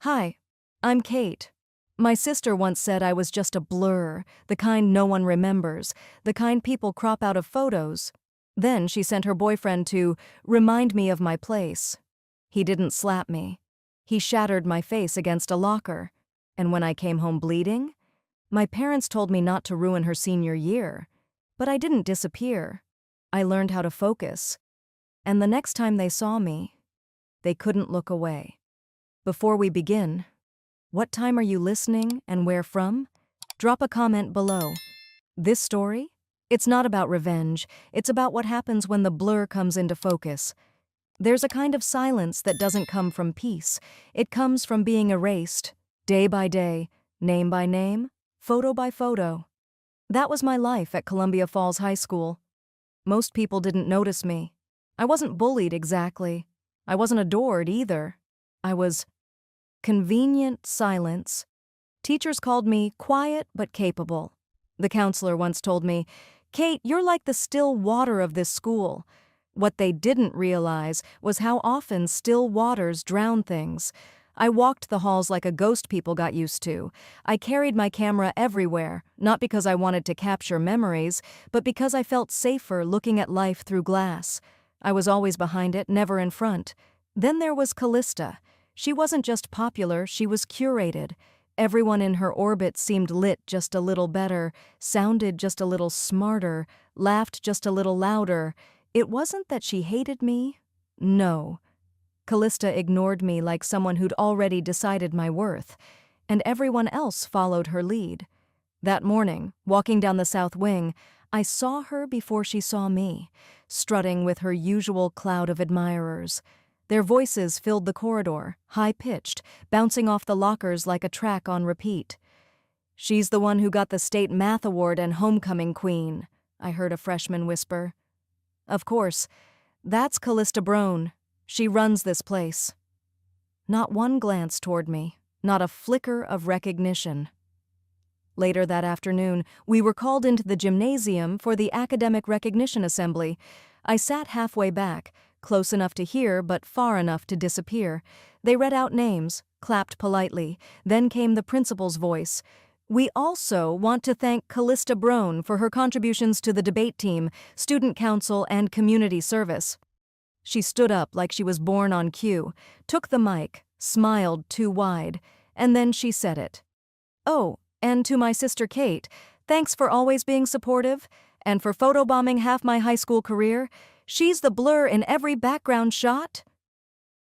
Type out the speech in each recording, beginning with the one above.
Hi, I'm Kate. My sister once said I was just a blur, the kind no one remembers, the kind people crop out of photos. Then she sent her boyfriend to remind me of my place. He didn't slap me. He shattered my face against a locker. And when I came home bleeding, my parents told me not to ruin her senior year. But I didn't disappear. I learned how to focus. And the next time they saw me, they couldn't look away. Before we begin, what time are you listening and where from? Drop a comment below. This story? It's not about revenge, it's about what happens when the blur comes into focus. There's a kind of silence that doesn't come from peace. It comes from being erased, day by day, name by name, photo by photo. That was my life at Columbia Falls High School. Most people didn't notice me. I wasn't bullied exactly. I wasn't adored either. I was convenient silence. Teachers called me quiet but capable. The counselor once told me, "Kate, you're like the still water of this school." What they didn't realize was how often still waters drown things. I walked the halls like a ghost people got used to. I carried my camera everywhere, not because I wanted to capture memories, but because I felt safer looking at life through glass. I was always behind it, never in front. Then there was Callista. She wasn't just popular, she was curated. Everyone in her orbit seemed lit just a little better, sounded just a little smarter, laughed just a little louder. It wasn't that she hated me. No. Callista ignored me like someone who'd already decided my worth, and everyone else followed her lead. That morning, walking down the south wing, I saw her before she saw me, strutting with her usual cloud of admirers. Their voices filled the corridor, high-pitched, bouncing off the lockers like a track on repeat. "She's the one who got the state math award and homecoming queen," I heard a freshman whisper. "Of course, that's Callista Brown. She runs this place." Not one glance toward me, not a flicker of recognition. Later that afternoon, we were called into the gymnasium for the academic recognition assembly. I sat halfway back, close enough to hear but far enough to disappear. They read out names, clapped politely. Then came the principal's voice. "We also want to thank Callista Brown for her contributions to the debate team, student council, and community service." She stood up like she was born on cue, took the mic, smiled too wide, and then she said it. "Oh, and to my sister Kate, thanks for always being supportive, and for photobombing half my high school career. She's the blur in every background shot."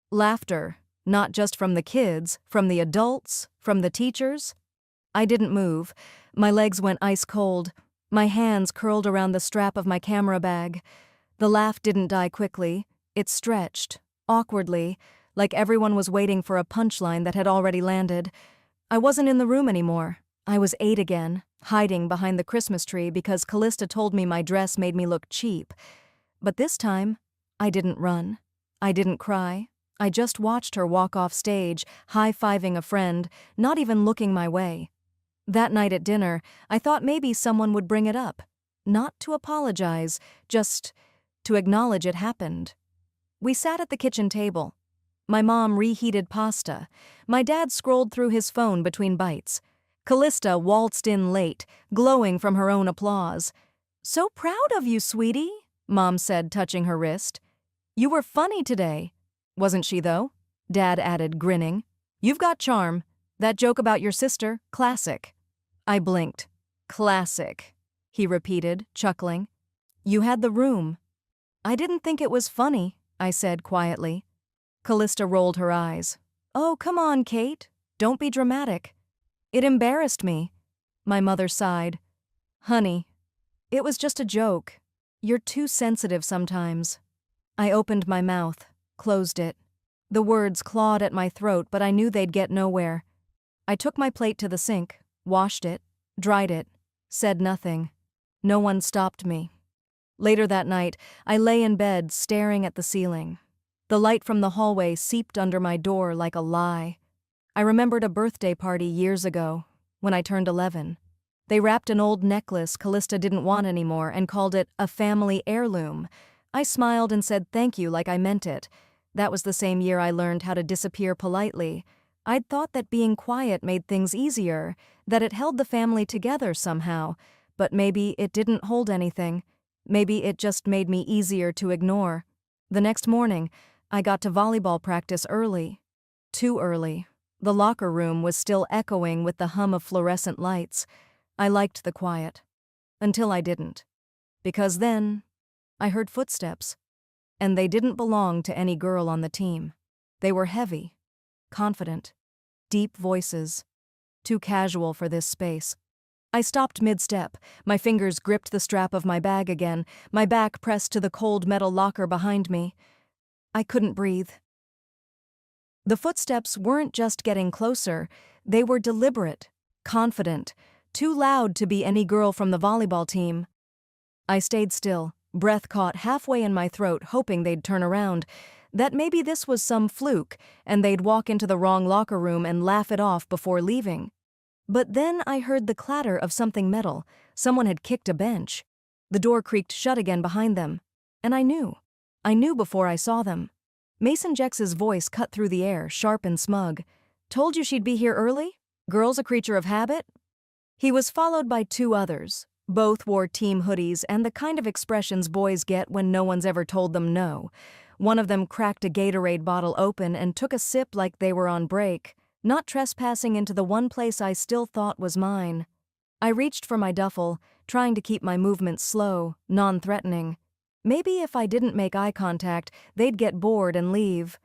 Laughter, not just from the kids, from the adults, from the teachers. I didn't move. My legs went ice cold. My hands curled around the strap of my camera bag. The laugh didn't die quickly. It stretched, awkwardly, like everyone was waiting for a punchline that had already landed. I wasn't in the room anymore. I was 8 again, hiding behind the Christmas tree because Callista told me my dress made me look cheap. But this time, I didn't run. I didn't cry. I just watched her walk off stage, high-fiving a friend, not even looking my way. That night at dinner, I thought maybe someone would bring it up. Not to apologize, just to acknowledge it happened. We sat at the kitchen table. My mom reheated pasta. My dad scrolled through his phone between bites. Callista waltzed in late, glowing from her own applause. "So proud of you, sweetie," Mom said, touching her wrist. "You were funny today." "Wasn't she, though?" Dad added, grinning. "You've got charm. That joke about your sister, classic." I blinked. "Classic," he repeated, chuckling. "You had the room." "I didn't think it was funny," I said quietly. Callista rolled her eyes. "Oh, come on, Kate. Don't be dramatic." "It embarrassed me." My mother sighed. "Honey, it was just a joke. You're too sensitive sometimes." I opened my mouth, closed it. The words clawed at my throat, but I knew they'd get nowhere. I took my plate to the sink, washed it, dried it, said nothing. No one stopped me. Later that night, I lay in bed staring at the ceiling. The light from the hallway seeped under my door like a lie. I remembered a birthday party years ago, when I turned 11. They wrapped an old necklace Callista didn't want anymore and called it a family heirloom. I smiled and said thank you like I meant it. That was the same year I learned how to disappear politely. I'd thought that being quiet made things easier, that it held the family together somehow, but maybe it didn't hold anything. Maybe it just made me easier to ignore. The next morning, I got to volleyball practice early. Too early. The locker room was still echoing with the hum of fluorescent lights. I liked the quiet. Until I didn't. Because then, I heard footsteps. And they didn't belong to any girl on the team. They were heavy, confident, deep voices. Too casual for this space. I stopped mid-step. My fingers gripped the strap of my bag again, my back pressed to the cold metal locker behind me. I couldn't breathe. The footsteps weren't just getting closer, they were deliberate, confident, too loud to be any girl from the volleyball team. I stayed still, breath caught halfway in my throat, hoping they'd turn around, that maybe this was some fluke and they'd walk into the wrong locker room and laugh it off before leaving. But then I heard the clatter of something metal. Someone had kicked a bench. The door creaked shut again behind them. And I knew. I knew before I saw them. Mason Jex's voice cut through the air, sharp and smug. "Told you she'd be here early? Girl's a creature of habit?" He was followed by two others. Both wore team hoodies and the kind of expressions boys get when no one's ever told them no. One of them cracked a Gatorade bottle open and took a sip like they were on break, not trespassing into the one place I still thought was mine. I reached for my duffel, trying to keep my movements slow, non-threatening. Maybe if I didn't make eye contact, they'd get bored and leave.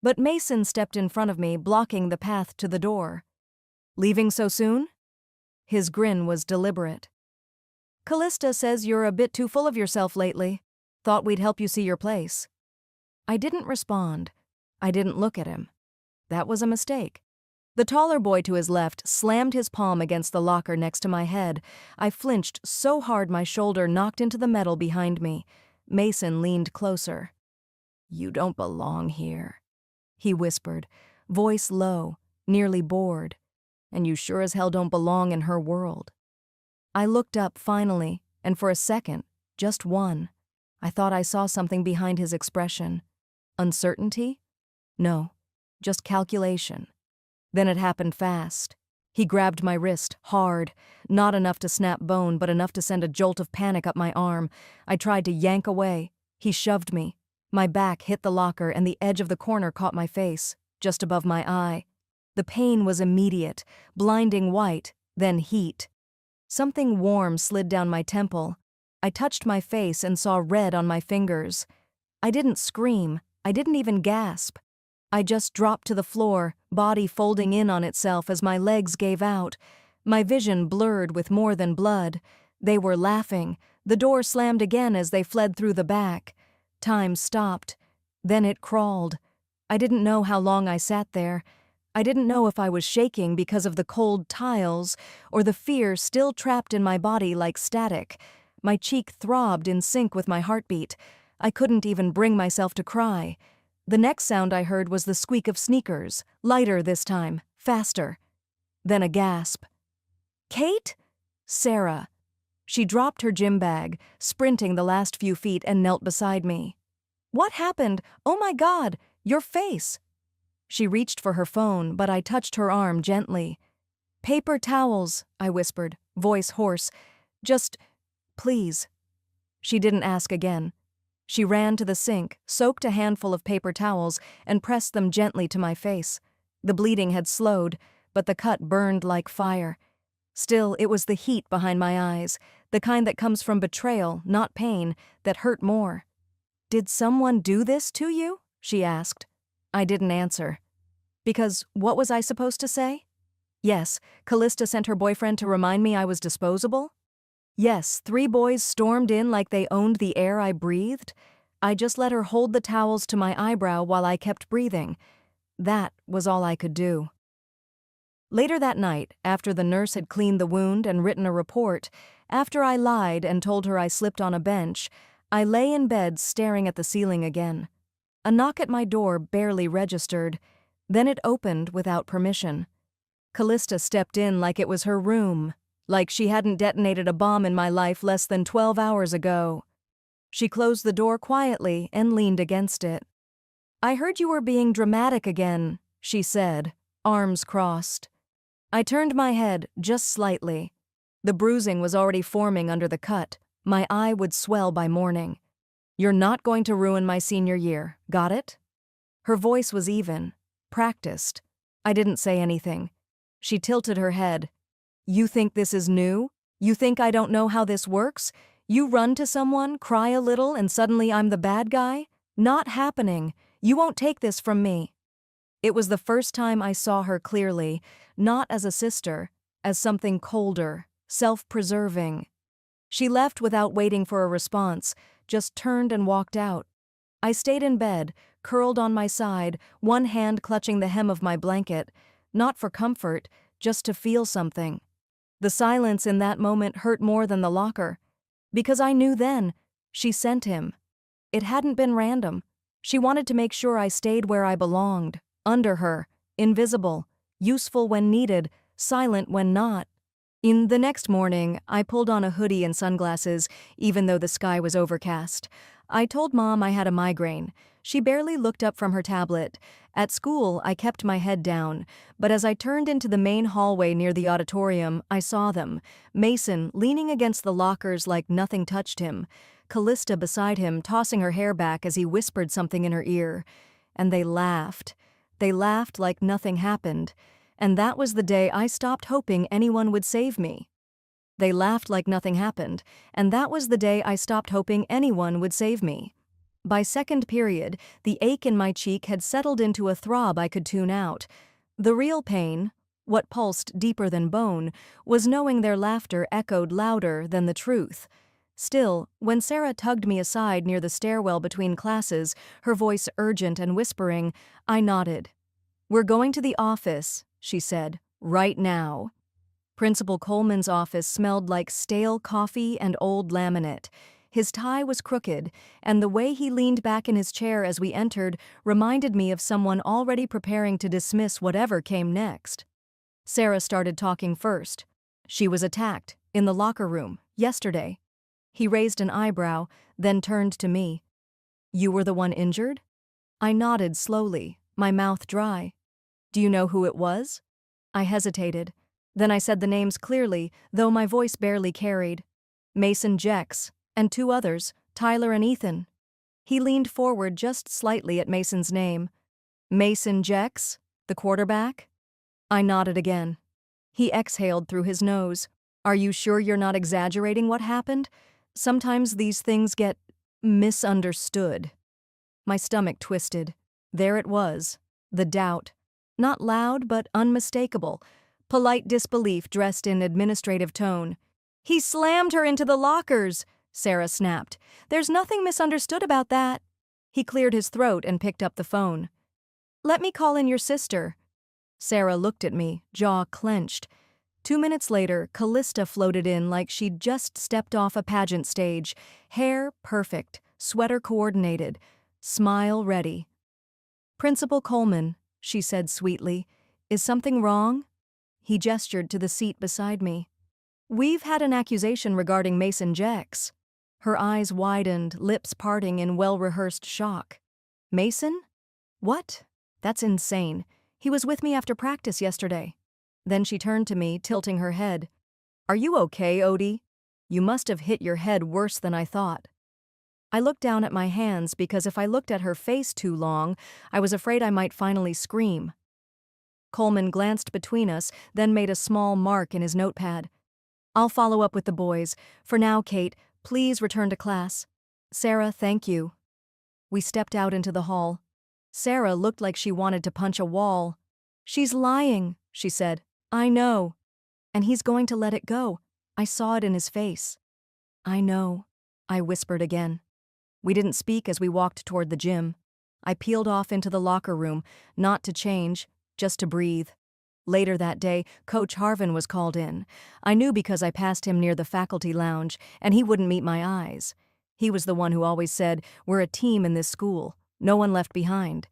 But Mason stepped in front of me, blocking the path to the door. "Leaving so soon?" His grin was deliberate. "Callista says you're a bit too full of yourself lately. Thought we'd help you see your place." I didn't respond. I didn't look at him. That was a mistake. The taller boy to his left slammed his palm against the locker next to my head. I flinched so hard my shoulder knocked into the metal behind me. Mason leaned closer. "You don't belong here," he whispered, voice low, nearly bored. "And you sure as hell don't belong in her world." I looked up finally, and for a second, just one, I thought I saw something behind his expression. Uncertainty? No, just calculation. Then it happened fast. He grabbed my wrist, hard, not enough to snap bone, but enough to send a jolt of panic up my arm. I tried to yank away. He shoved me. My back hit the locker and the edge of the corner caught my face, just above my eye. The pain was immediate, blinding white, then heat. Something warm slid down my temple. I touched my face and saw red on my fingers. I didn't scream. I didn't even gasp. I just dropped to the floor, body folding in on itself as my legs gave out. My vision blurred with more than blood. They were laughing. The door slammed again as they fled through the back. Time stopped. Then it crawled. I didn't know how long I sat there. I didn't know if I was shaking because of the cold tiles or the fear still trapped in my body like static. My cheek throbbed in sync with my heartbeat. I couldn't even bring myself to cry. The next sound I heard was the squeak of sneakers, lighter this time, faster. Then a gasp. "Kate?" Sarah. She dropped her gym bag, sprinting the last few feet, and knelt beside me. "What happened? Oh my God, your face!" She reached for her phone, but I touched her arm gently. "Paper towels," I whispered, voice hoarse. "Just, please." She didn't ask again. She ran to the sink, soaked a handful of paper towels, and pressed them gently to my face. The bleeding had slowed, but the cut burned like fire. Still, it was the heat behind my eyes, the kind that comes from betrayal, not pain, that hurt more. "Did someone do this to you?" she asked. I didn't answer. Because what was I supposed to say? Yes, Callista sent her boyfriend to remind me I was disposable? Yes, 3 boys stormed in like they owned the air I breathed. I just let her hold the towels to my eyebrow while I kept breathing. That was all I could do. Later that night, after the nurse had cleaned the wound and written a report, after I lied and told her I slipped on a bench, I lay in bed staring at the ceiling again. A knock at my door barely registered. Then it opened without permission. Callista stepped in like it was her room, like she hadn't detonated a bomb in my life less than 12 hours ago. She closed the door quietly and leaned against it. "I heard you were being dramatic again," she said, arms crossed. I turned my head just slightly. The bruising was already forming under the cut. My eye would swell by morning. "You're not going to ruin my senior year, got it?" Her voice was even, practiced. I didn't say anything. She tilted her head. "You think this is new? You think I don't know how this works? You run to someone, cry a little, and suddenly I'm the bad guy? Not happening. You won't take this from me." It was the first time I saw her clearly, not as a sister, as something colder, self-preserving. She left without waiting for a response, just turned and walked out. I stayed in bed, curled on my side, one hand clutching the hem of my blanket, not for comfort, just to feel something. The silence in that moment hurt more than the locker, because I knew then, she sent him. It hadn't been random. She wanted to make sure I stayed where I belonged, under her, invisible, useful when needed, silent when not. In the next morning, I pulled on a hoodie and sunglasses, even though the sky was overcast. I told Mom I had a migraine. She barely looked up from her tablet. At school, I kept my head down, but as I turned into the main hallway near the auditorium, I saw them. Mason leaning against the lockers like nothing touched him. Callista beside him, tossing her hair back as he whispered something in her ear. And they laughed. They laughed like nothing happened. And that was the day I stopped hoping anyone would save me. They laughed like nothing happened, and that was the day I stopped hoping anyone would save me. By second period, the ache in my cheek had settled into a throb I could tune out. The real pain, what pulsed deeper than bone, was knowing their laughter echoed louder than the truth. Still, when Sarah tugged me aside near the stairwell between classes, her voice urgent and whispering, I nodded. "We're going to the office," she said, "right now." Principal Coleman's office smelled like stale coffee and old laminate. His tie was crooked, and the way he leaned back in his chair as we entered reminded me of someone already preparing to dismiss whatever came next. Sarah started talking first. She was attacked, in the locker room, yesterday. He raised an eyebrow, then turned to me. "You were the one injured?" I nodded slowly, my mouth dry. "Do you know who it was?" I hesitated. Then I said the names clearly, though my voice barely carried. "Mason Jex, and two others, Tyler and Ethan." He leaned forward just slightly at Mason's name. "Mason Jex, the quarterback?" I nodded again. He exhaled through his nose. "Are you sure you're not exaggerating what happened? Sometimes these things get misunderstood." My stomach twisted. There it was, the doubt. Not loud, but unmistakable. Polite disbelief dressed in administrative tone. "He slammed her into the lockers," Sarah snapped. "There's nothing misunderstood about that." He cleared his throat and picked up the phone. "Let me call in your sister." Sarah looked at me, jaw clenched. 2 minutes later, Callista floated in like she'd just stepped off a pageant stage. Hair perfect, sweater coordinated, smile ready. "Principal Coleman," she said sweetly, "is something wrong?" He gestured to the seat beside me. "We've had an accusation regarding Mason Jex." Her eyes widened, lips parting in well-rehearsed shock. "Mason? What? That's insane. He was with me after practice yesterday." Then she turned to me, tilting her head. "Are you okay, Odie? You must have hit your head worse than I thought." I looked down at my hands because if I looked at her face too long, I was afraid I might finally scream. Coleman glanced between us, then made a small mark in his notepad. "I'll follow up with the boys. For now, Kate, please return to class." "Sarah, thank you." We stepped out into the hall. Sarah looked like she wanted to punch a wall. "She's lying," she said. "I know." "And he's going to let it go. I saw it in his face." "I know," I whispered again. We didn't speak as we walked toward the gym. I peeled off into the locker room, not to change, just to breathe. Later that day, Coach Harvin was called in. I knew because I passed him near the faculty lounge, and he wouldn't meet my eyes. He was the one who always said, "We're a team in this school, no one left behind."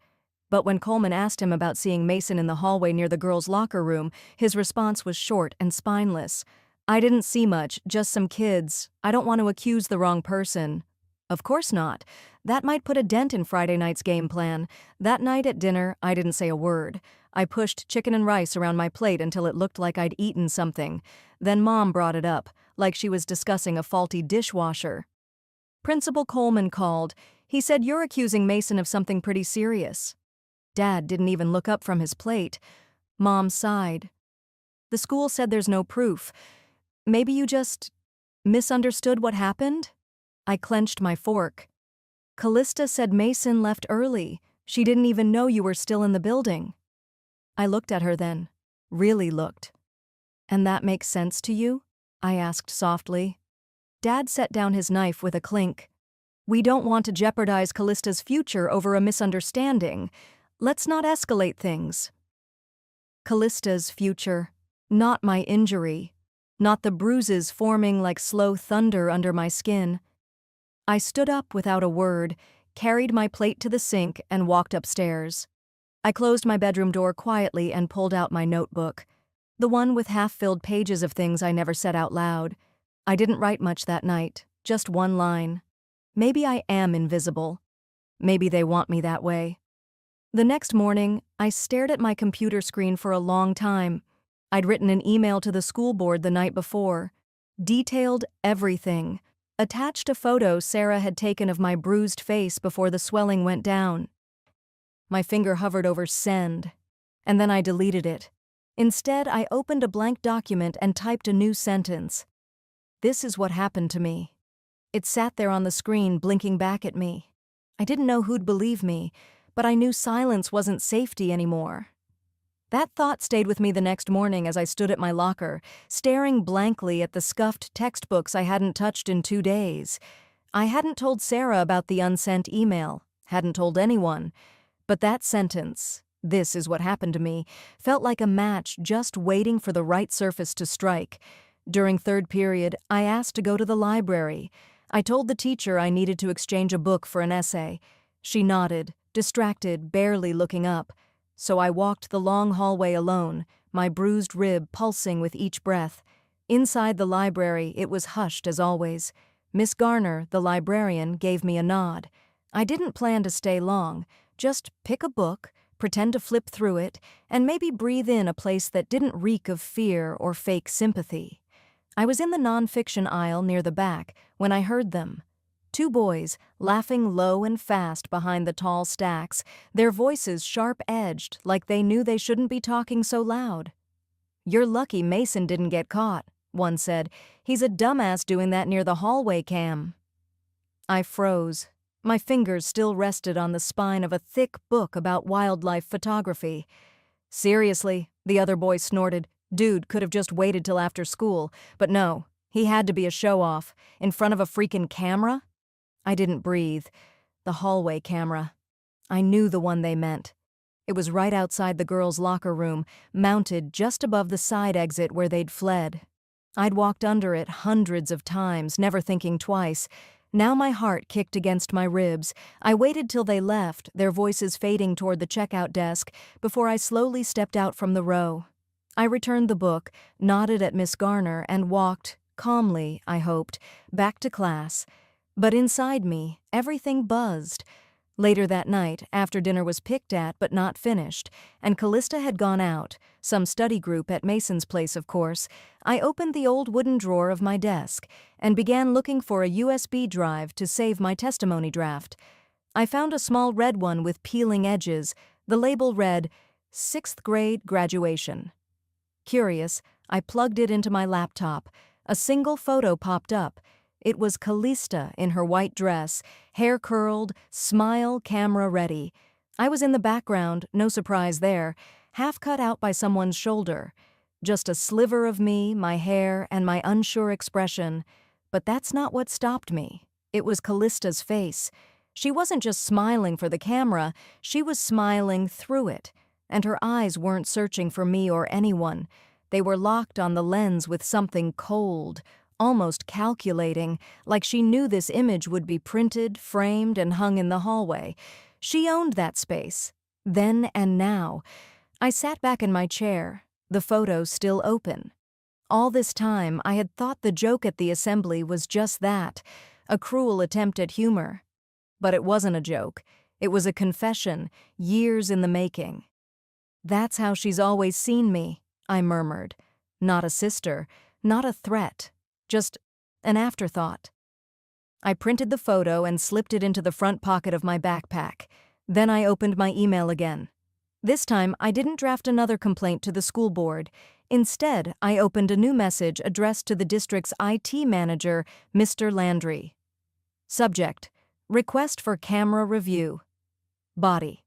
But when Coleman asked him about seeing Mason in the hallway near the girls' locker room, his response was short and spineless. "I didn't see much, just some kids. I don't want to accuse the wrong person." "Of course not. That might put a dent in Friday night's game plan. That night at dinner, I didn't say a word. I pushed chicken and rice around my plate until it looked like I'd eaten something. Then Mom brought it up, like she was discussing a faulty dishwasher. Principal Coleman called. He said, "You're accusing Mason of something pretty serious." Dad didn't even look up from his plate. Mom sighed. "The school said there's no proof. Maybe you just misunderstood what happened?" I clenched my fork. "Callista said Mason left early. She didn't even know you were still in the building." I looked at her then. Really looked. "And that makes sense to you?" I asked softly. Dad set down his knife with a clink. "We don't want to jeopardize Callista's future over a misunderstanding. Let's not escalate things." Callista's future, not my injury, not the bruises forming like slow thunder under my skin. I stood up without a word, carried my plate to the sink, and walked upstairs. I closed my bedroom door quietly and pulled out my notebook, the one with half-filled pages of things I never said out loud. I didn't write much that night, just one line. Maybe I am invisible. Maybe they want me that way. The next morning, I stared at my computer screen for a long time. I'd written an email to the school board the night before. Detailed everything. Attached a photo Sarah had taken of my bruised face before the swelling went down. My finger hovered over send, and then I deleted it. Instead, I opened a blank document and typed a new sentence. This is what happened to me. It sat there on the screen, blinking back at me. I didn't know who'd believe me, but I knew silence wasn't safety anymore. That thought stayed with me the next morning as I stood at my locker, staring blankly at the scuffed textbooks I hadn't touched in 2 days. I hadn't told Sarah about the unsent email, hadn't told anyone. But that sentence, "This is what happened to me," felt like a match just waiting for the right surface to strike. During third period, I asked to go to the library. I told the teacher I needed to exchange a book for an essay. She nodded, distracted, barely looking up. So I walked the long hallway alone, my bruised rib pulsing with each breath. Inside the library, it was hushed as always. Miss Garner, the librarian, gave me a nod. I didn't plan to stay long, just pick a book, pretend to flip through it, and maybe breathe in a place that didn't reek of fear or fake sympathy. I was in the nonfiction aisle near the back when I heard them. 2 boys, laughing low and fast behind the tall stacks, their voices sharp-edged like they knew they shouldn't be talking so loud. "You're lucky Mason didn't get caught," one said. "He's a dumbass doing that near the hallway cam." I froze. My fingers still rested on the spine of a thick book about wildlife photography. "Seriously," the other boy snorted. "Dude could have just waited till after school, but no, he had to be a show-off, in front of a freaking camera?" I didn't breathe. The hallway camera. I knew the one they meant. It was right outside the girls' locker room, mounted just above the side exit where they'd fled. I'd walked under it hundreds of times, never thinking twice. Now my heart kicked against my ribs. I waited till they left, their voices fading toward the checkout desk, before I slowly stepped out from the row. I returned the book, nodded at Miss Garner, and walked, calmly, I hoped, back to class. But inside me, everything buzzed. Later that night, after dinner was picked at but not finished, and Callista had gone out, some study group at Mason's place, of course, I opened the old wooden drawer of my desk and began looking for a USB drive to save my testimony draft. I found a small red one with peeling edges. The label read, "6th grade graduation." Curious, I plugged it into my laptop. A single photo popped up. It was Callista in her white dress, hair curled, smile camera ready. I was in the background, no surprise there, half cut out by someone's shoulder. Just a sliver of me, my hair, and my unsure expression. But that's not what stopped me. It was Callista's face. She wasn't just smiling for the camera, she was smiling through it. And her eyes weren't searching for me or anyone. They were locked on the lens with something cold, almost calculating, like she knew this image would be printed, framed, and hung in the hallway. She owned that space, then and now. I sat back in my chair, the photo still open. All this time, I had thought the joke at the assembly was just that, a cruel attempt at humor. But it wasn't a joke. It was a confession, years in the making. "That's how she's always seen me," I murmured. Not a sister, not a threat, just an afterthought. I printed the photo and slipped it into the front pocket of my backpack. Then I opened my email again. This time, I didn't draft another complaint to the school board. Instead, I opened a new message addressed to the district's IT manager, Mr. Landry. Subject: Request for camera review. Body: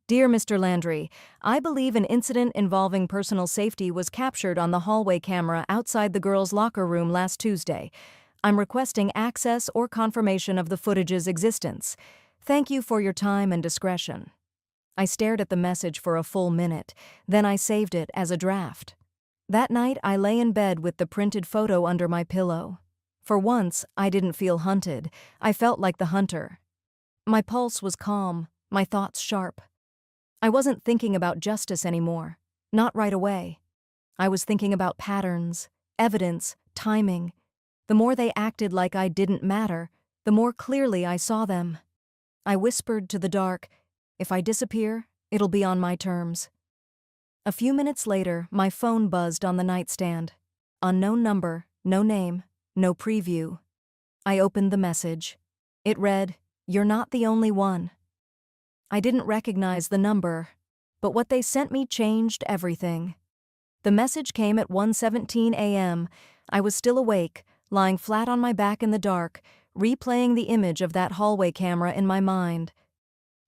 Dear Mr. Landry, I believe an incident involving personal safety was captured on the hallway camera outside the girls' locker room last Tuesday. I'm requesting access or confirmation of the footage's existence. Thank you for your time and discretion. I stared at the message for a full minute, then I saved it as a draft. That night, I lay in bed with the printed photo under my pillow. For once, I didn't feel hunted. I felt like the hunter. My pulse was calm, my thoughts sharp. I wasn't thinking about justice anymore. Not right away. I was thinking about patterns, evidence, timing. The more they acted like I didn't matter, the more clearly I saw them. I whispered to the dark, "If I disappear, it'll be on my terms." A few minutes later, my phone buzzed on the nightstand. Unknown number, no name, no preview. I opened the message. It read, "You're not the only one." I didn't recognize the number, but what they sent me changed everything. The message came at 1:17 a.m. I was still awake, lying flat on my back in the dark, replaying the image of that hallway camera in my mind.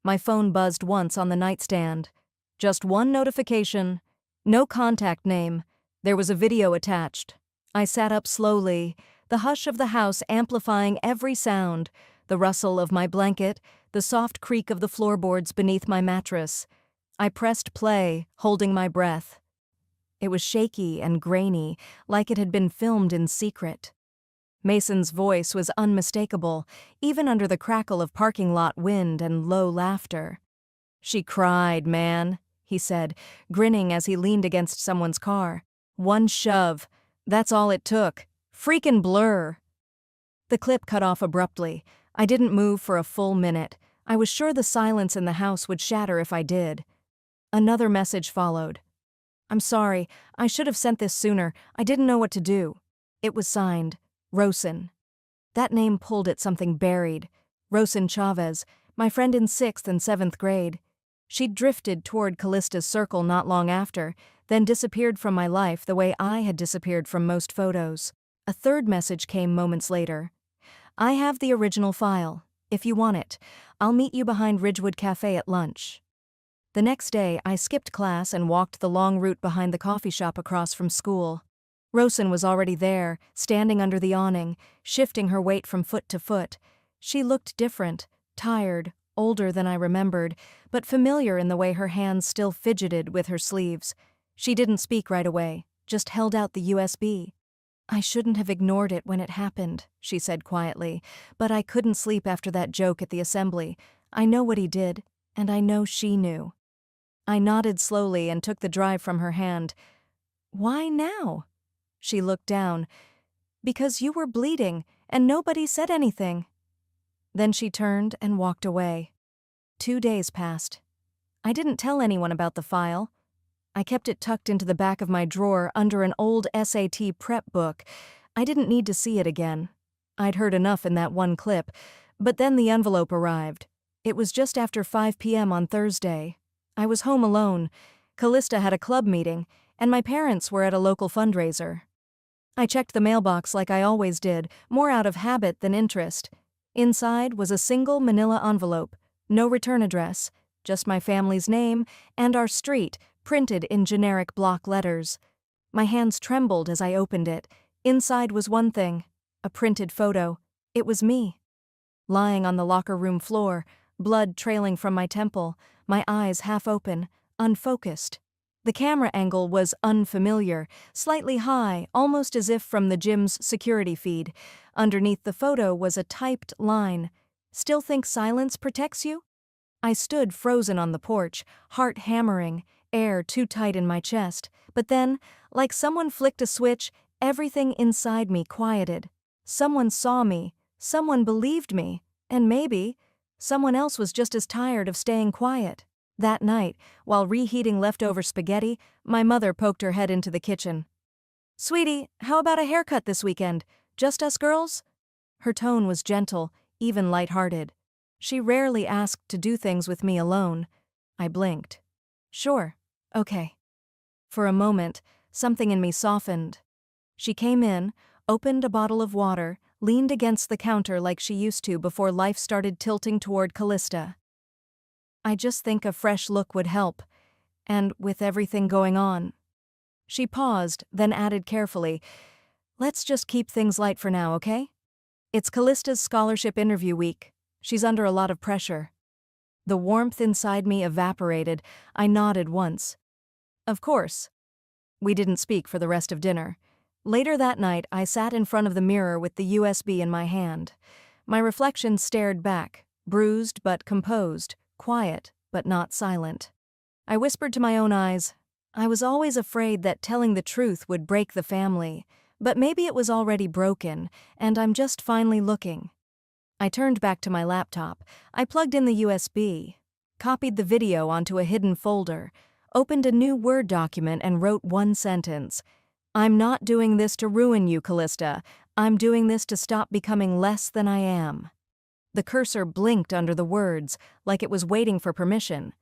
My phone buzzed once on the nightstand. Just one notification. No contact name. There was a video attached. I sat up slowly, the hush of the house amplifying every sound, the rustle of my blanket, the soft creak of the floorboards beneath my mattress. I pressed play, holding my breath. It was shaky and grainy, like it had been filmed in secret. Mason's voice was unmistakable, even under the crackle of parking lot wind and low laughter. "She cried, man," he said, grinning as he leaned against someone's car. "One shove. That's all it took. Freakin' blur." The clip cut off abruptly. I didn't move for a full minute. I was sure the silence in the house would shatter if I did. Another message followed. "I'm sorry. I should have sent this sooner. I didn't know what to do." It was signed, Rosen. That name pulled at something buried. Rosen Chavez, my friend in 6th and 7th grade. She'd drifted toward Callista's circle not long after, then disappeared from my life the way I had disappeared from most photos. A third message came moments later. "I have the original file. If you want it, I'll meet you behind Ridgewood Cafe at lunch." The next day, I skipped class and walked the long route behind the coffee shop across from school. Rosen was already there, standing under the awning, shifting her weight from foot to foot. She looked different, tired, older than I remembered, but familiar in the way her hands still fidgeted with her sleeves. She didn't speak right away, just held out the USB. "I shouldn't have ignored it when it happened," she said quietly, "but I couldn't sleep after that joke at the assembly. I know what he did, and I know she knew." I nodded slowly and took the drive from her hand. "Why now?" She looked down. "Because you were bleeding, and nobody said anything." Then she turned and walked away. 2 days passed. I didn't tell anyone about the file. I kept it tucked into the back of my drawer under an old SAT prep book. I didn't need to see it again. I'd heard enough in that one clip, but then the envelope arrived. It was just after 5 p.m. on Thursday. I was home alone. Callista had a club meeting, and my parents were at a local fundraiser. I checked the mailbox like I always did, more out of habit than interest. Inside was a single manila envelope, no return address, just my family's name and our street, printed in generic block letters. My hands trembled as I opened it. Inside was one thing, a printed photo. It was me. Lying on the locker room floor, blood trailing from my temple, my eyes half open, unfocused. The camera angle was unfamiliar, slightly high, almost as if from the gym's security feed. Underneath the photo was a typed line. "Still think silence protects you?" I stood frozen on the porch, heart hammering, air too tight in my chest. But then, like someone flicked a switch, everything inside me quieted. Someone saw me, someone believed me, and maybe Someone else was just as tired of staying quiet. That night, while reheating leftover spaghetti, my mother poked her head into the kitchen. "Sweetie, how about a haircut this weekend? Just us girls?" Her tone was gentle, even light-hearted. She rarely asked to do things with me alone. I blinked. "Sure. Okay." For a moment, something in me softened. She came in, opened a bottle of water, leaned against the counter like she used to before life started tilting toward Callista. "I just think a fresh look would help. And with everything going on." She paused, then added carefully, "Let's just keep things light for now, okay? It's Callista's scholarship interview week. She's under a lot of pressure." The warmth inside me evaporated. I nodded once. "Of course." We didn't speak for the rest of dinner. Later that night, I sat in front of the mirror with the USB in my hand. My reflection stared back, bruised but composed, quiet but not silent. I whispered to my own eyes, I was always afraid that telling the truth would break the family, but maybe it was already broken, and I'm just finally looking. I turned back to my laptop. I plugged in the USB, copied the video onto a hidden folder, opened a new Word document and wrote one sentence. "I'm not doing this to ruin you, Callista. I'm doing this to stop becoming less than I am." The cursor blinked under the words, like it was waiting for permission.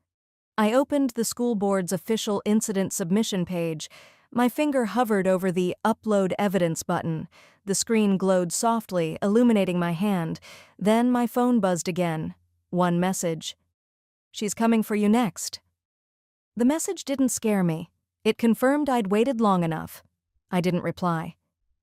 I opened the school board's official incident submission page. My finger hovered over the Upload Evidence button. The screen glowed softly, illuminating my hand. Then my phone buzzed again. One message. "She's coming for you next." The message didn't scare me. It confirmed I'd waited long enough. I didn't reply.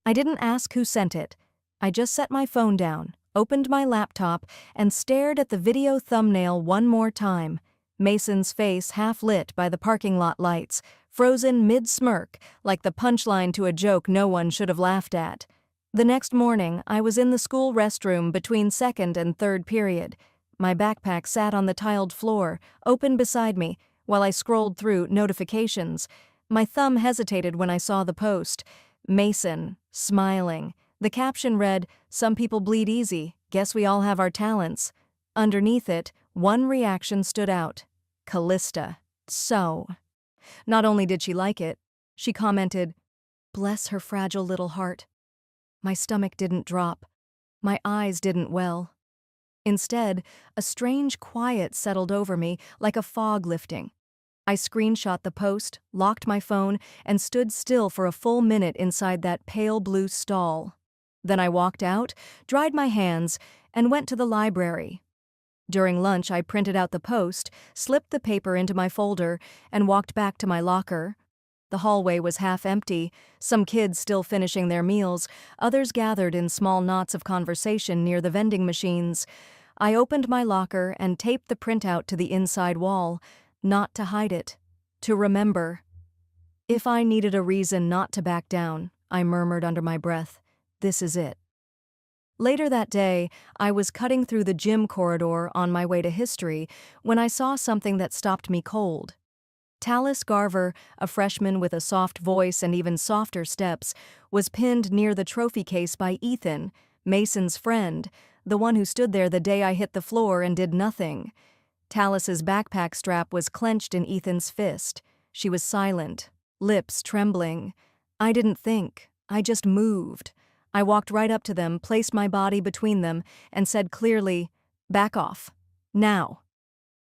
I didn't ask who sent it. I just set my phone down, opened my laptop, and stared at the video thumbnail one more time. Mason's face half lit by the parking lot lights, frozen mid-smirk, like the punchline to a joke no one should have laughed at. The next morning, I was in the school restroom between second and third period. My backpack sat on the tiled floor, open beside me, while I scrolled through notifications. My thumb hesitated when I saw the post. Mason, smiling. The caption read, "Some people bleed easy. Guess we all have our talents." Underneath it, one reaction stood out. Callista. So. Not only did she like it, she commented, "Bless her fragile little heart." My stomach didn't drop. My eyes didn't well. Instead, a strange quiet settled over me, like a fog lifting. I screenshot the post, locked my phone, and stood still for a full minute inside that pale blue stall. Then I walked out, dried my hands, and went to the library. During lunch, I printed out the post, slipped the paper into my folder, and walked back to my locker. The hallway was half empty, some kids still finishing their meals, others gathered in small knots of conversation near the vending machines. I opened my locker and taped the printout to the inside wall, not to hide it, to remember. If I needed a reason not to back down, I murmured under my breath, this is it. Later that day, I was cutting through the gym corridor on my way to history when I saw something that stopped me cold. Tallis Garver, a freshman with a soft voice and even softer steps, was pinned near the trophy case by Ethan, Mason's friend, the one who stood there the day I hit the floor and did nothing. Tallis's backpack strap was clenched in Ethan's fist. She was silent, lips trembling. I didn't think, I just moved. I walked right up to them, placed my body between them, and said clearly, "Back off. Now."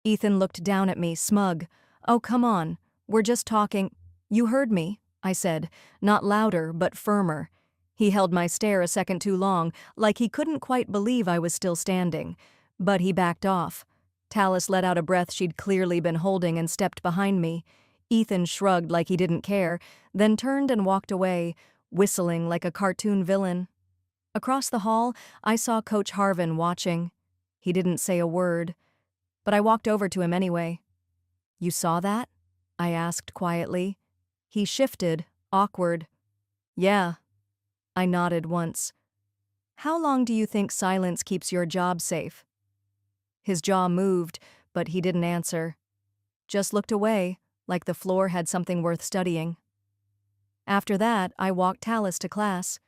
Ethan looked down at me, smug. "Oh, come on. We're just talking." "You heard me," I said, not louder but firmer. He held my stare a second too long, like he couldn't quite believe I was still standing. But he backed off. Tallis let out a breath she'd clearly been holding and stepped behind me. Ethan shrugged like he didn't care, then turned and walked away, whistling like a cartoon villain. Across the hall, I saw Coach Harvin watching. He didn't say a word, but I walked over to him anyway. "You saw that?" I asked quietly. He shifted, awkward. "Yeah." I nodded once. "How long do you think silence keeps your job safe?" His jaw moved, but he didn't answer. Just looked away, like the floor had something worth studying. After that, I walked Tallis to class.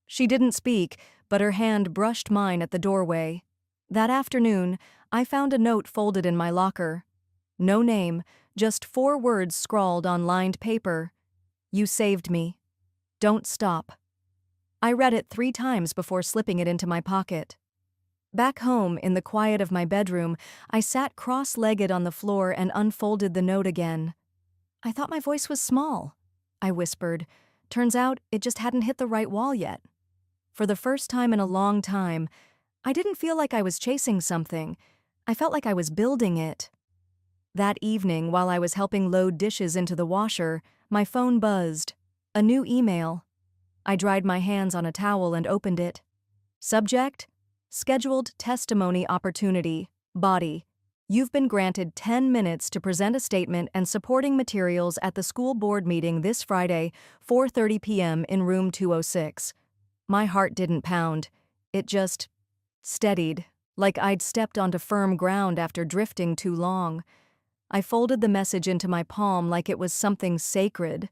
She didn't speak, but her hand brushed mine at the doorway. That afternoon, I found a note folded in my locker. No name, just 4 words scrawled on lined paper. You saved me. Don't stop. I read it 3 times before slipping it into my pocket. Back home, in the quiet of my bedroom, I sat cross-legged on the floor and unfolded the note again. I thought my voice was small, I whispered. Turns out it just hadn't hit the right wall yet. For the first time in a long time, I didn't feel like I was chasing something. I felt like I was building it. That evening, while I was helping load dishes into the washer, my phone buzzed. A new email. I dried my hands on a towel and opened it. Subject: Scheduled testimony opportunity. Body: You've been granted 10 minutes to present a statement and supporting materials at the school board meeting this Friday, 4:30 p.m. in room 206. My heart didn't pound. It just steadied, like I'd stepped onto firm ground after drifting too long. I folded the message into my palm like it was something sacred.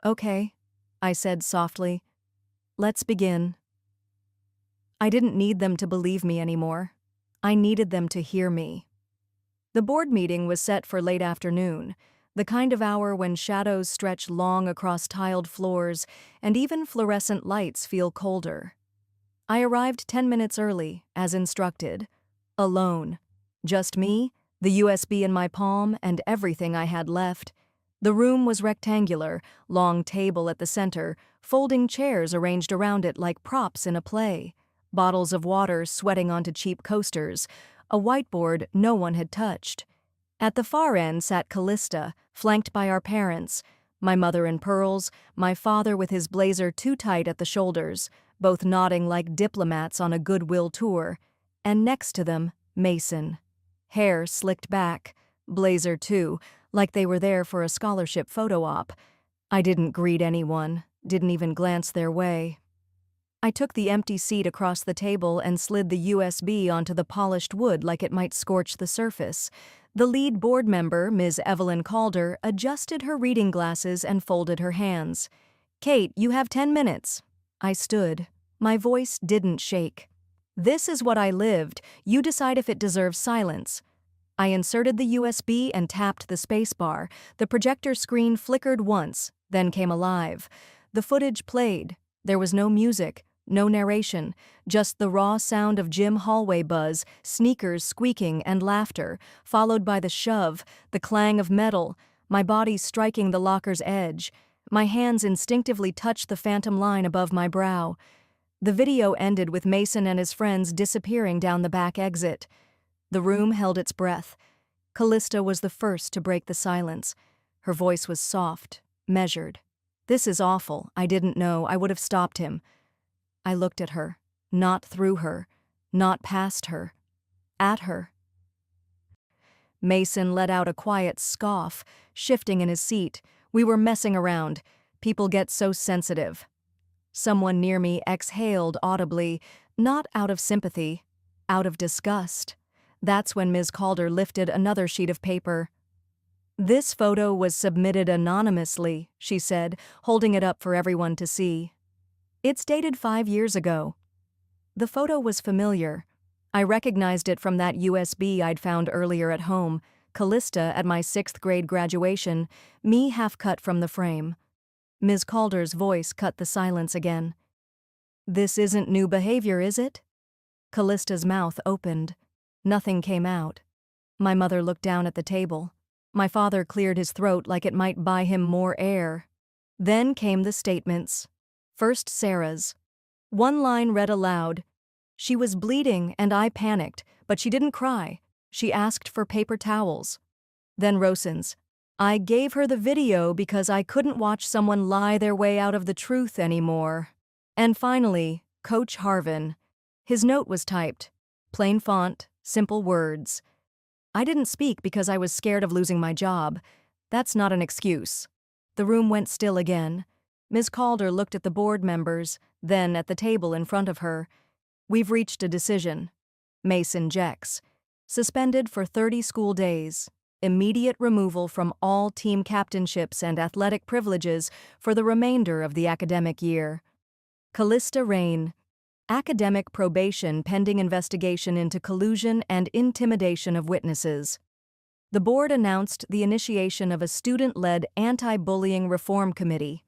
Okay, I said softly. Let's begin. I didn't need them to believe me anymore. I needed them to hear me. The board meeting was set for late afternoon, the kind of hour when shadows stretch long across tiled floors and even fluorescent lights feel colder. I arrived 10 minutes early, as instructed. Alone. Just me, the USB in my palm, and everything I had left. The room was rectangular, long table at the center, folding chairs arranged around it like props in a play, bottles of water sweating onto cheap coasters, a whiteboard no one had touched. At the far end sat Callista, flanked by our parents, my mother in pearls, my father with his blazer too tight at the shoulders, both nodding like diplomats on a goodwill tour, and next to them, Mason. Hair slicked back, blazer too, like they were there for a scholarship photo op. I didn't greet anyone, didn't even glance their way. I took the empty seat across the table and slid the USB onto the polished wood like it might scorch the surface. The lead board member, Ms. Evelyn Calder, adjusted her reading glasses and folded her hands. Kate, you have 10 minutes. I stood. My voice didn't shake. This is what I lived. You decide if it deserves silence. I inserted the USB and tapped the spacebar. The projector screen flickered once, then came alive. The footage played. There was no music, no narration, just the raw sound of gym hallway buzz, sneakers squeaking, and laughter, followed by the shove, the clang of metal, my body striking the locker's edge. My hands instinctively touched the phantom line above my brow. The video ended with Mason and his friends disappearing down the back exit. The room held its breath. Callista was the first to break the silence. Her voice was soft, measured. This is awful. I didn't know. I would have stopped him. I looked at her, not through her, not past her, at her. Mason let out a quiet scoff, shifting in his seat. We were messing around. People get so sensitive. Someone near me exhaled audibly, not out of sympathy, out of disgust. That's when Ms. Calder lifted another sheet of paper. This photo was submitted anonymously, she said, holding it up for everyone to see. It's dated 5 years ago. The photo was familiar. I recognized it from that USB I'd found earlier at home, Callista at my 6th grade graduation, me half cut from the frame. Ms. Calder's voice cut the silence again. This isn't new behavior, is it? Callista's mouth opened. Nothing came out. My mother looked down at the table. My father cleared his throat like it might buy him more air. Then came the statements. First Sarah's. One line read aloud. She was bleeding and I panicked, but she didn't cry. She asked for paper towels. Then Rosen's. I gave her the video because I couldn't watch someone lie their way out of the truth anymore. And finally, Coach Harvin. His note was typed. Plain font, simple words. I didn't speak because I was scared of losing my job. That's not an excuse. The room went still again. Ms. Calder looked at the board members, then at the table in front of her. We've reached a decision. Mason Jex. Suspended for 30 school days. Immediate removal from all team captainships and athletic privileges for the remainder of the academic year. Callista Rain. academic probation pending investigation into collusion and intimidation of witnesses. The board announced the initiation of a student-led anti-bullying reform committee.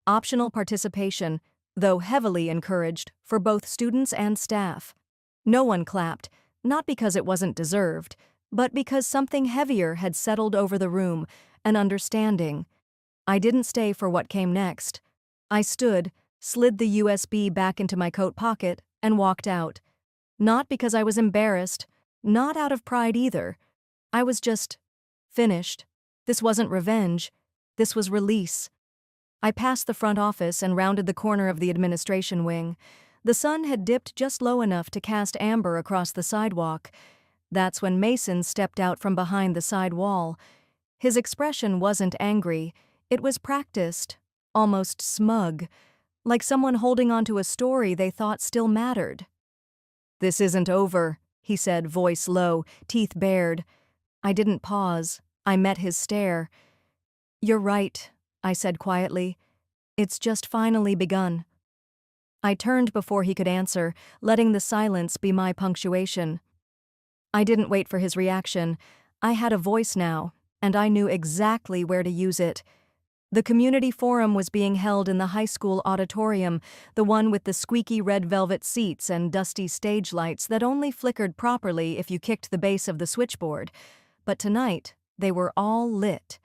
Optional participation, though heavily encouraged, for both students and staff. No one clapped, not because it wasn't deserved, but because something heavier had settled over the room, an understanding. I didn't stay for what came next. I stood, slid the USB back into my coat pocket, and walked out. Not because I was embarrassed, not out of pride either. I was just finished. This wasn't revenge. This was release. I passed the front office and rounded the corner of the administration wing. The sun had dipped just low enough to cast amber across the sidewalk. That's when Mason stepped out from behind the side wall. His expression wasn't angry. It was practiced, almost smug, like someone holding onto a story they thought still mattered. "This isn't over," he said, voice low, teeth bared. I didn't pause. I met his stare. "You're right," I said quietly. "It's just finally begun." I turned before he could answer, letting the silence be my punctuation. I didn't wait for his reaction. I had a voice now, and I knew exactly where to use it. The community forum was being held in the high school auditorium, the one with the squeaky red velvet seats and dusty stage lights that only flickered properly if you kicked the base of the switchboard. But tonight, they were all lit.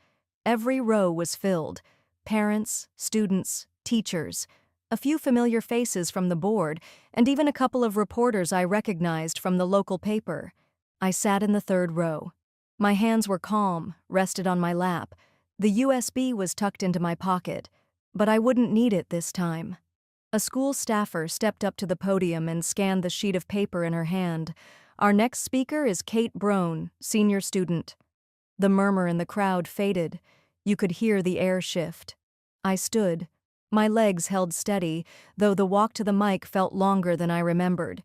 Every row was filled. Parents, students, teachers, a few familiar faces from the board, and even a couple of reporters I recognized from the local paper. I sat in the third row. My hands were calm, rested on my lap. The USB was tucked into my pocket, but I wouldn't need it this time. A school staffer stepped up to the podium and scanned the sheet of paper in her hand. "Our next speaker is Kate Brown, senior student." The murmur in the crowd faded. You could hear the air shift. I stood. My legs held steady, though the walk to the mic felt longer than I remembered.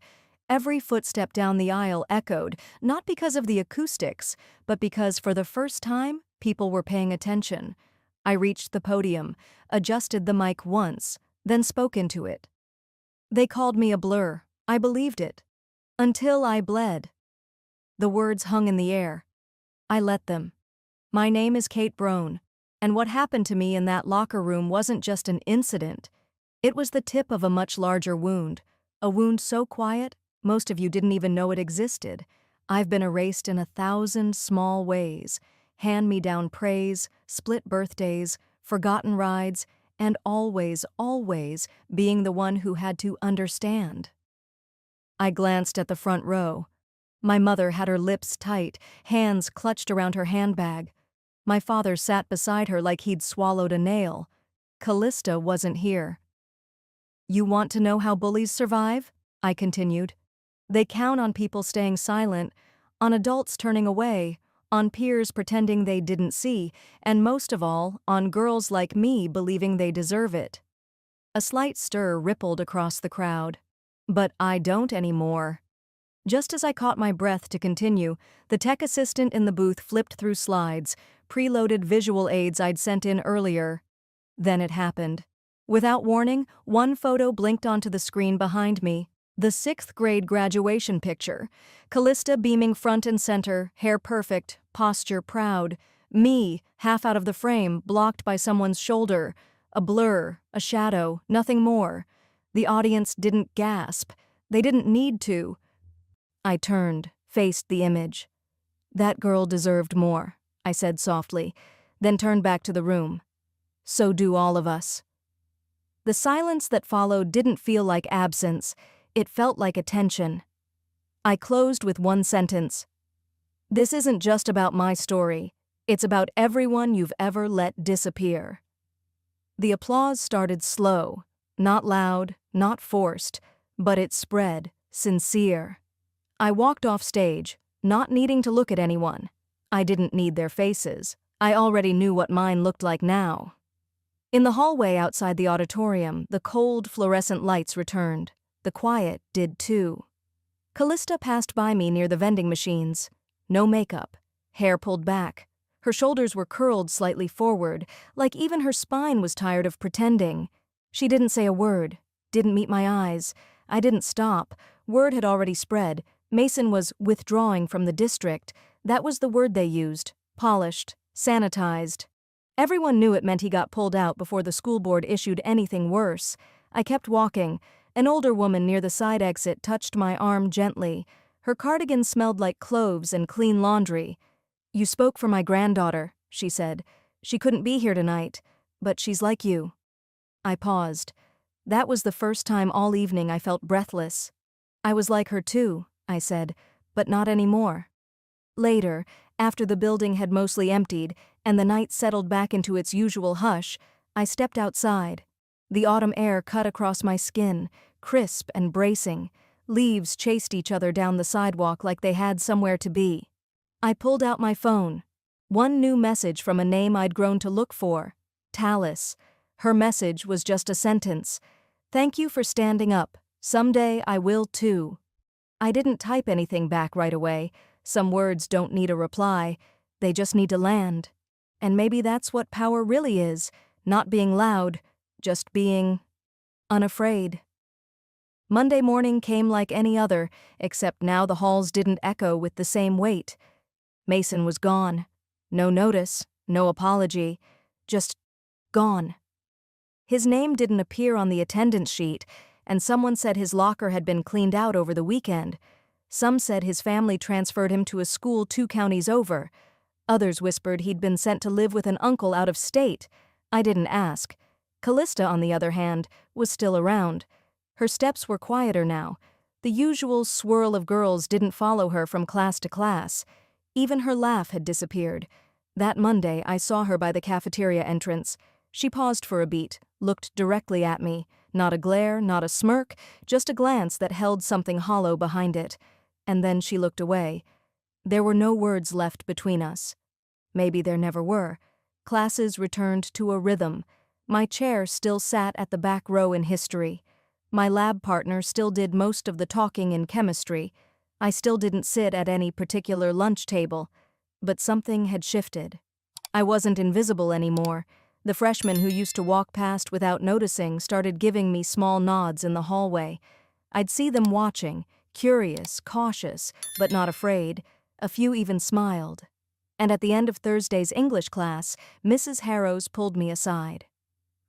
Every footstep down the aisle echoed, not because of the acoustics, but because for the first time, people were paying attention. I reached the podium, adjusted the mic once, then spoke into it. They called me a blur. I believed it. Until I bled. The words hung in the air. I let them. My name is Kate Brown, and what happened to me in that locker room wasn't just an incident. It was the tip of a much larger wound, a wound so quiet, most of you didn't even know it existed. I've been erased in 1,000 small ways. Hand-me-down praise, split birthdays, forgotten rides, and always, always being the one who had to understand. I glanced at the front row. My mother had her lips tight, hands clutched around her handbag. My father sat beside her like he'd swallowed a nail. Callista wasn't here. "You want to know how bullies survive?" I continued. "They count on people staying silent, on adults turning away, on peers pretending they didn't see, and most of all, on girls like me believing they deserve it." A slight stir rippled across the crowd. "But I don't anymore." Just as I caught my breath to continue, the tech assistant in the booth flipped through slides, preloaded visual aids I'd sent in earlier. Then it happened. Without warning, one photo blinked onto the screen behind me. The 6th grade graduation picture. Callista beaming front and center, hair perfect, posture proud. Me, half out of the frame, blocked by someone's shoulder. A blur, a shadow, nothing more. The audience didn't gasp. They didn't need to. I turned, faced the image. "That girl deserved more," I said softly, then turned back to the room. "So do all of us." The silence that followed didn't feel like absence. It felt like attention. I closed with one sentence. "This isn't just about my story. It's about everyone you've ever let disappear." The applause started slow, not loud, not forced, but it spread, sincere. I walked off stage, not needing to look at anyone. I didn't need their faces. I already knew what mine looked like now. In the hallway outside the auditorium, the cold, fluorescent lights returned. The quiet did too. Callista passed by me near the vending machines. No makeup, hair pulled back. Her shoulders were curled slightly forward, like even her spine was tired of pretending. She didn't say a word, didn't meet my eyes. I didn't stop. Word had already spread. Mason was withdrawing from the district. That was the word they used. Polished. Sanitized. Everyone knew it meant he got pulled out before the school board issued anything worse. I kept walking. An older woman near the side exit touched my arm gently. Her cardigan smelled like cloves and clean laundry. "You spoke for my granddaughter," she said. "She couldn't be here tonight, but she's like you." I paused. That was the first time all evening I felt breathless. "I was like her too," I said, "but not anymore." Later, after the building had mostly emptied and the night settled back into its usual hush, I stepped outside. The autumn air cut across my skin, crisp and bracing. Leaves chased each other down the sidewalk like they had somewhere to be. I pulled out my phone. One new message from a name I'd grown to look for. Tallis. Her message was just a sentence. "Thank you for standing up. Someday I will too." I didn't type anything back right away. Some words don't need a reply. They just need to land. And maybe that's what power really is. Not being loud, just being unafraid. Monday morning came like any other, except now the halls didn't echo with the same weight. Mason was gone. No notice, no apology, just gone. His name didn't appear on the attendance sheet, and someone said his locker had been cleaned out over the weekend. Some said his family transferred him to a school 2 counties over. Others whispered he'd been sent to live with an uncle out of state. I didn't ask. Callista, on the other hand, was still around. Her steps were quieter now. The usual swirl of girls didn't follow her from class to class. Even her laugh had disappeared. That Monday, I saw her by the cafeteria entrance. She paused for a beat, looked directly at me. Not a glare, not a smirk, just a glance that held something hollow behind it. And then she looked away. There were no words left between us. Maybe there never were. Classes returned to a rhythm. My chair still sat at the back row in history. My lab partner still did most of the talking in chemistry. I still didn't sit at any particular lunch table. But something had shifted. I wasn't invisible anymore. The freshmen who used to walk past without noticing started giving me small nods in the hallway. I'd see them watching, curious, cautious, but not afraid. A few even smiled. And at the end of Thursday's English class, Mrs. Harrows pulled me aside.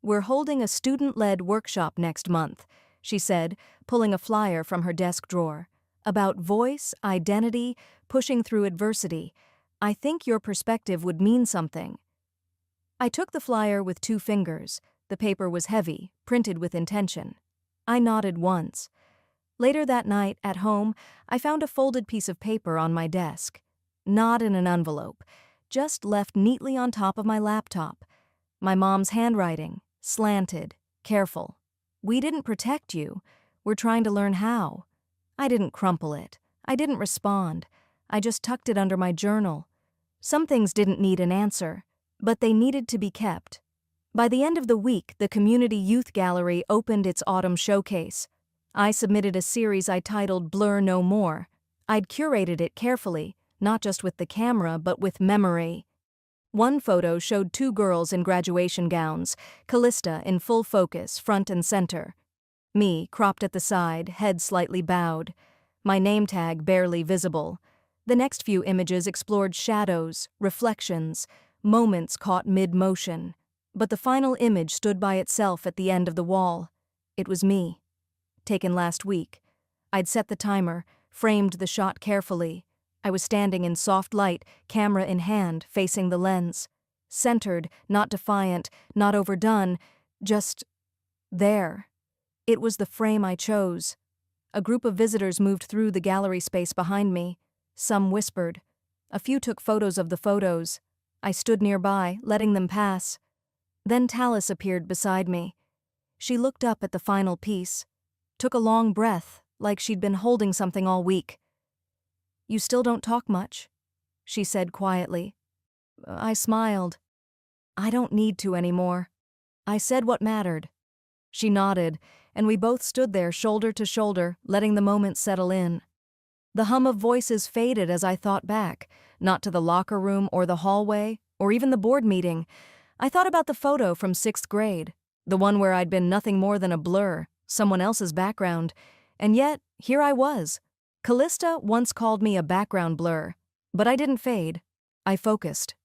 "We're holding a student-led workshop next month," she said, pulling a flyer from her desk drawer. "About voice, identity, pushing through adversity. I think your perspective would mean something." I took the flyer with 2 fingers. The paper was heavy, printed with intention. I nodded once. Later that night, at home, I found a folded piece of paper on my desk. Not in an envelope, just left neatly on top of my laptop. My mom's handwriting, slanted, careful. "We didn't protect you. We're trying to learn how." I didn't crumple it. I didn't respond. I just tucked it under my journal. Some things didn't need an answer, but they needed to be kept. By the end of the week, the Community Youth Gallery opened its autumn showcase. I submitted a series I titled Blur No More. I'd curated it carefully, not just with the camera, but with memory. One photo showed 2 girls in graduation gowns, Callista in full focus, front and center. Me, cropped at the side, head slightly bowed. My name tag barely visible. The next few images explored shadows, reflections, moments caught mid-motion. But the final image stood by itself at the end of the wall. It was me. Taken last week. I'd set the timer, framed the shot carefully. I was standing in soft light, camera in hand, facing the lens. Centered, not defiant, not overdone, just there. It was the frame I chose. A group of visitors moved through the gallery space behind me. Some whispered. A few took photos of the photos. I stood nearby, letting them pass. Then Tallis appeared beside me. She looked up at the final piece, took a long breath, like she'd been holding something all week. "You still don't talk much," she said quietly. I smiled. "I don't need to anymore. I said what mattered." She nodded, and we both stood there shoulder to shoulder, letting the moment settle in. The hum of voices faded as I thought back, not to the locker room or the hallway, or even the board meeting. I thought about the photo from 6th grade, the one where I'd been nothing more than a blur, someone else's background, And yet, here I was. Callista once called me a background blur. But I didn't fade. I focused.